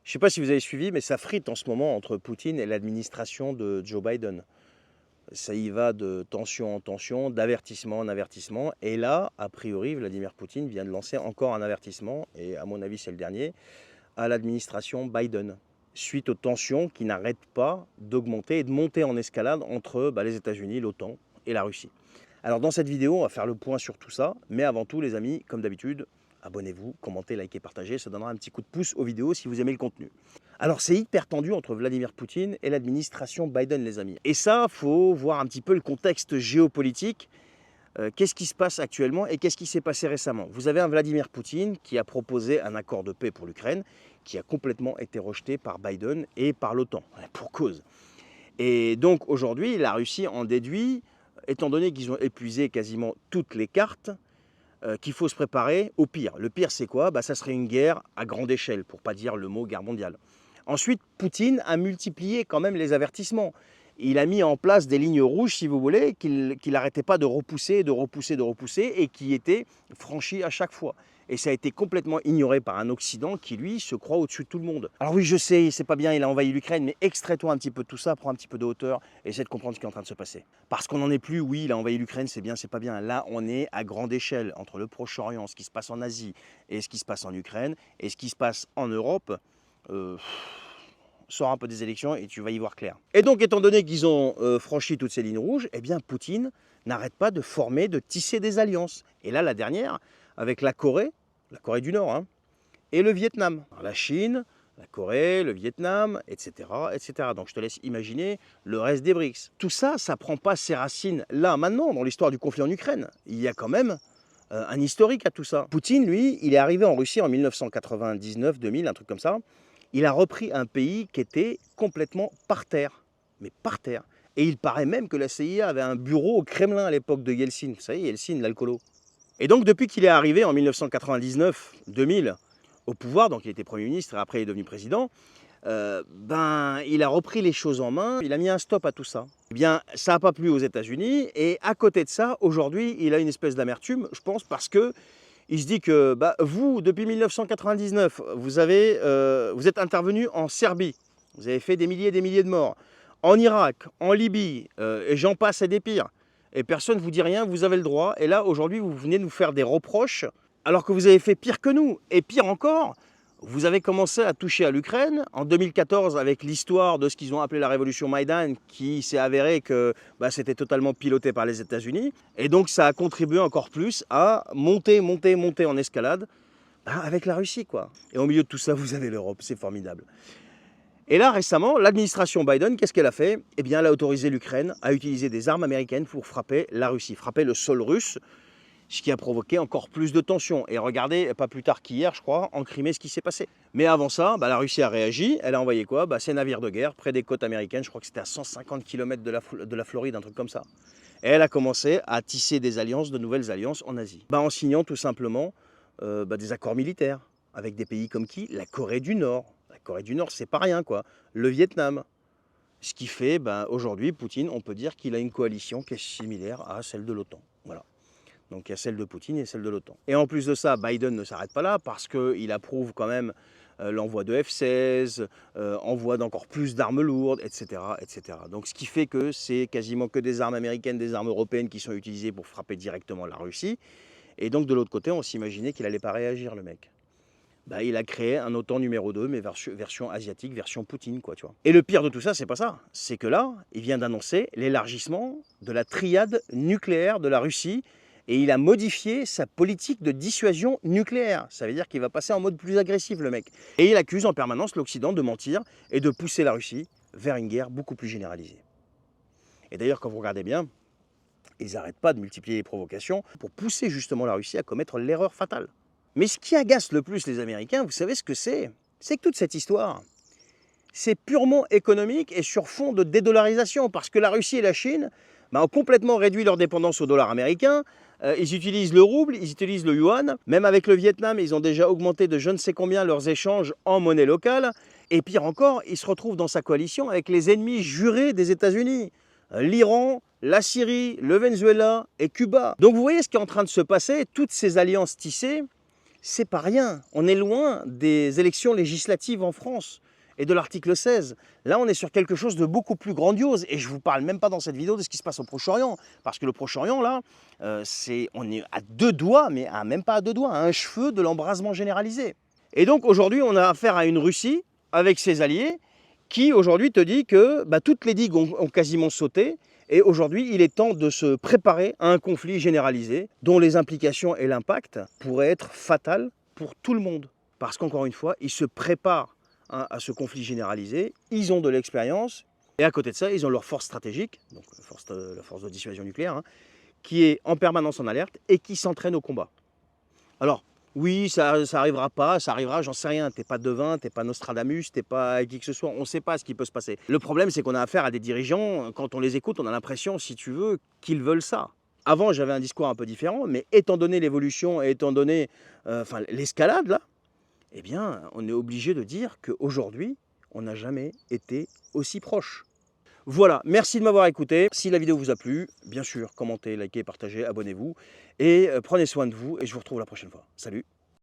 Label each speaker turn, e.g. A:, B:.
A: Je ne sais pas si vous avez suivi, mais ça frite en ce moment entre Poutine et l'administration de Joe Biden. Ça y va de tension en tension, d'avertissement en avertissement. Et là, a priori, Vladimir Poutine vient de lancer encore un avertissement, et à mon avis c'est le dernier, à l'administration Biden, suite aux tensions qui n'arrêtent pas d'augmenter et de monter en escalade entre les États-Unis, l'OTAN et la Russie. Alors dans cette vidéo, on va faire le point sur tout ça, mais avant tout les amis, comme d'habitude, abonnez-vous, commentez, likez, partagez, ça donnera un petit coup de pouce aux vidéos si vous aimez le contenu. Alors c'est hyper tendu entre Vladimir Poutine et l'administration Biden les amis. Et ça, faut voir un petit peu le contexte géopolitique. Qu'est-ce qui se passe actuellement et qu'est-ce qui s'est passé récemment? Vous avez un Vladimir Poutine qui a proposé un accord de paix pour l'Ukraine, qui a complètement été rejeté par Biden et par l'OTAN, pour cause. Et donc aujourd'hui, la Russie en déduit, étant donné qu'ils ont épuisé quasiment toutes les cartes, qu'il faut se préparer au pire. Le pire, c'est quoi? Ça serait une guerre à grande échelle, pour ne pas dire le mot guerre mondiale. Ensuite, Poutine a multiplié quand même les avertissements. Il a mis en place des lignes rouges, si vous voulez, qu'il n'arrêtait pas de repousser, et qui étaient franchies à chaque fois. Et ça a été complètement ignoré par un Occident qui, lui, se croit au-dessus de tout le monde. Alors oui, je sais, c'est pas bien, il a envahi l'Ukraine, mais extrais-toi un petit peu de tout ça, prends un petit peu de hauteur, et essaie de comprendre ce qui est en train de se passer. Parce qu'on n'en est plus, oui, il a envahi l'Ukraine, c'est bien, c'est pas bien. Là, on est à grande échelle, entre le Proche-Orient, ce qui se passe en Asie, et ce qui se passe en Ukraine, et ce qui se passe en Europe. Sors un peu des élections et tu vas y voir clair. Et donc, étant donné qu'ils ont franchi toutes ces lignes rouges, eh bien, Poutine n'arrête pas de former, de tisser des alliances. Et là, la dernière, avec la Corée du Nord, et le Vietnam. Alors, la Chine, la Corée, le Vietnam, etc., etc. Donc, je te laisse imaginer le reste des BRICS. Tout ça, ça ne prend pas ses racines là, maintenant, dans l'histoire du conflit en Ukraine. Il y a quand même un historique à tout ça. Poutine, lui, il est arrivé en Russie en 1999-2000, un truc comme ça. Il a repris un pays qui était complètement par terre, mais par terre. Et il paraît même que la CIA avait un bureau au Kremlin à l'époque de Yeltsin. Vous savez, Yeltsin, l'alcoolo. Et donc, depuis qu'il est arrivé en 1999-2000 au pouvoir, donc il était Premier ministre et après il est devenu président, il a repris les choses en main, il a mis un stop à tout ça. Eh bien, ça n'a pas plu aux États-Unis, et à côté de ça, aujourd'hui, il a une espèce d'amertume, je pense, parce que il se dit que vous, depuis 1999, vous êtes intervenu en Serbie. Vous avez fait des milliers et des milliers de morts. En Irak, en Libye, et j'en passe et des pires. Et personne ne vous dit rien, vous avez le droit. Et là, aujourd'hui, vous venez nous faire des reproches, alors que vous avez fait pire que nous. Et pire encore, vous avez commencé à toucher à l'Ukraine en 2014 avec l'histoire de ce qu'ils ont appelé la révolution Maïdan, qui s'est avéré que c'était totalement piloté par les États-Unis. Et donc ça a contribué encore plus à monter en escalade avec la Russie, quoi. Et au milieu de tout ça, vous avez l'Europe, c'est formidable. Et là, récemment, l'administration Biden, qu'est-ce qu'elle a fait? Eh bien, elle a autorisé l'Ukraine à utiliser des armes américaines pour frapper la Russie, frapper le sol russe, ce qui a provoqué encore plus de tensions. Et regardez, pas plus tard qu'hier, je crois, en Crimée, ce qui s'est passé. Mais avant ça, la Russie a réagi. Elle a envoyé quoi? Ses navires de guerre près des côtes américaines. Je crois que c'était à 150 km de la Floride, un truc comme ça. Et elle a commencé à tisser des alliances, de nouvelles alliances en Asie. En signant tout simplement des accords militaires avec des pays comme qui? La Corée du Nord. La Corée du Nord, c'est pas rien, quoi. Le Vietnam. Ce qui fait, aujourd'hui, Poutine, on peut dire qu'il a une coalition qui est similaire à celle de l'OTAN. Voilà. Donc il y a celle de Poutine et celle de l'OTAN. Et en plus de ça, Biden ne s'arrête pas là parce qu'il approuve quand même l'envoi de F-16, envoi d'encore plus d'armes lourdes, etc., etc. Donc ce qui fait que c'est quasiment que des armes américaines, des armes européennes qui sont utilisées pour frapper directement la Russie. Et donc de l'autre côté, on s'imaginait qu'il n'allait pas réagir, le mec. Il a créé un OTAN numéro 2, mais version asiatique, version Poutine, quoi, tu vois. Et le pire de tout ça, c'est pas ça. C'est que là, il vient d'annoncer l'élargissement de la triade nucléaire de la Russie. Et il a modifié sa politique de dissuasion nucléaire. Ça veut dire qu'il va passer en mode plus agressif, le mec. Et il accuse en permanence l'Occident de mentir et de pousser la Russie vers une guerre beaucoup plus généralisée. Et d'ailleurs, quand vous regardez bien, ils n'arrêtent pas de multiplier les provocations pour pousser justement la Russie à commettre l'erreur fatale. Mais ce qui agace le plus les Américains, vous savez ce que c'est? C'est que toute cette histoire, c'est purement économique et sur fond de dédollarisation. Parce que la Russie et la Chine ont complètement réduit leur dépendance au dollar américain. Ils utilisent le rouble, ils utilisent le yuan. Même avec le Vietnam, ils ont déjà augmenté de je ne sais combien leurs échanges en monnaie locale. Et pire encore, ils se retrouvent dans sa coalition avec les ennemis jurés des États-Unis. L'Iran, la Syrie, le Venezuela et Cuba. Donc vous voyez ce qui est en train de se passer, toutes ces alliances tissées, C'est pas rien. On est loin des élections législatives en France et de l'article 16. Là, on est sur quelque chose de beaucoup plus grandiose. Et je ne vous parle même pas dans cette vidéo de ce qui se passe au Proche-Orient. Parce que le Proche-Orient, là, on est à 2 doigts, mais même pas à 2 doigts, à un cheveu de l'embrasement généralisé. Et donc, aujourd'hui, on a affaire à une Russie, avec ses alliés, qui aujourd'hui te dit que toutes les digues ont quasiment sauté. Et aujourd'hui, il est temps de se préparer à un conflit généralisé, dont les implications et l'impact pourraient être fatals pour tout le monde. Parce qu'encore une fois, ils se préparent à ce conflit généralisé, ils ont de l'expérience, et à côté de ça, ils ont leur force stratégique, donc la force de dissuasion nucléaire, qui est en permanence en alerte et qui s'entraîne au combat. Alors, oui, ça arrivera pas, ça arrivera, j'en sais rien, t'es pas devin, t'es pas Nostradamus, t'es pas qui que ce soit, on ne sait pas ce qui peut se passer. Le problème, c'est qu'on a affaire à des dirigeants, quand on les écoute, on a l'impression, si tu veux, qu'ils veulent ça. Avant, j'avais un discours un peu différent, mais étant donné l'évolution et étant donné l'escalade, là, eh bien, on est obligé de dire qu'aujourd'hui, on n'a jamais été aussi proche. Voilà, merci de m'avoir écouté. Si la vidéo vous a plu, bien sûr, commentez, likez, partagez, abonnez-vous. Et prenez soin de vous et je vous retrouve la prochaine fois. Salut!